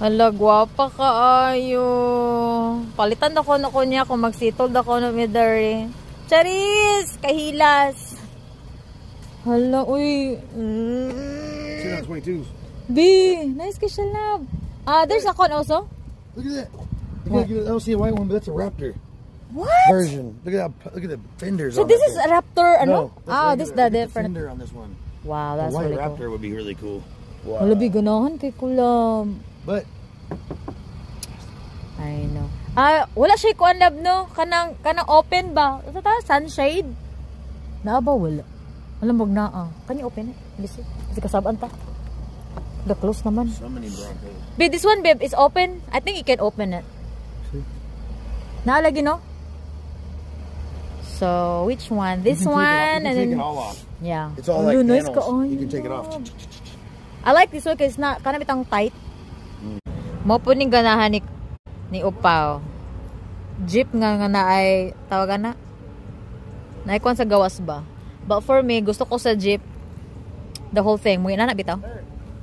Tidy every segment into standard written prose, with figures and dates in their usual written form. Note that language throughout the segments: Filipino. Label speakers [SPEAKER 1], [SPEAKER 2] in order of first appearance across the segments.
[SPEAKER 1] Hala, gwapa ka ayo. Palitan ako na ko niya kung magsitol ako na midari. Charis! Kahilas! Hala, uy.
[SPEAKER 2] 22s.
[SPEAKER 1] B! Nice ka siya, love. There's a con also?
[SPEAKER 2] Look at that. I don't see a white one, but that's a Raptor.
[SPEAKER 1] What?
[SPEAKER 2] Version. Look at that. Look at the fenders.
[SPEAKER 1] So
[SPEAKER 2] on
[SPEAKER 1] this
[SPEAKER 2] that
[SPEAKER 1] is
[SPEAKER 2] thing.
[SPEAKER 1] a Raptor, ano?
[SPEAKER 2] No,
[SPEAKER 1] This is
[SPEAKER 2] regular.
[SPEAKER 1] the
[SPEAKER 2] Look at
[SPEAKER 1] different.
[SPEAKER 2] fender on this one.
[SPEAKER 1] Wow,
[SPEAKER 2] The
[SPEAKER 1] that's
[SPEAKER 2] white
[SPEAKER 1] really
[SPEAKER 2] Raptor
[SPEAKER 1] cool.
[SPEAKER 2] would be really cool. Wow.
[SPEAKER 1] Hala, biganahan kay kulam.
[SPEAKER 2] But
[SPEAKER 1] I know. Wala siya kuan lab no? Kanang open ba? Ito ta sunshade. Naa ba wala? Alam mo na Can you open it? Listen. Kasi kasabaan ta. The close naman.
[SPEAKER 2] so many Broncos.
[SPEAKER 1] Babe, this one babe is open. I think you can open it.
[SPEAKER 2] See?
[SPEAKER 1] Naalagi no? So, which one? This one
[SPEAKER 2] You can
[SPEAKER 1] and
[SPEAKER 2] take
[SPEAKER 1] then
[SPEAKER 2] it all off.
[SPEAKER 1] yeah.
[SPEAKER 2] It's all like
[SPEAKER 1] nice
[SPEAKER 2] panels. You can take it off.
[SPEAKER 1] I like this one because it's not kind of bitang tight. Mo po ning ganahan ni Upaw. Jeep nga na ay tawagan na. Naikuan sa gawas ba? But for me, gusto ko sa Jeep the whole thing. Mo ina na bitaw.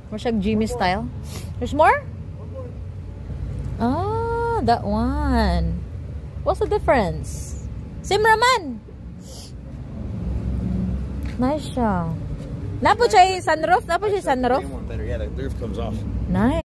[SPEAKER 1] More siya Jimmy style. There's more? That one. What's the difference? Same raman. Nice siya. Napo siya sunroof? Napo siya sunroof?
[SPEAKER 2] One better. Yeah, the roof comes off.
[SPEAKER 1] Nice.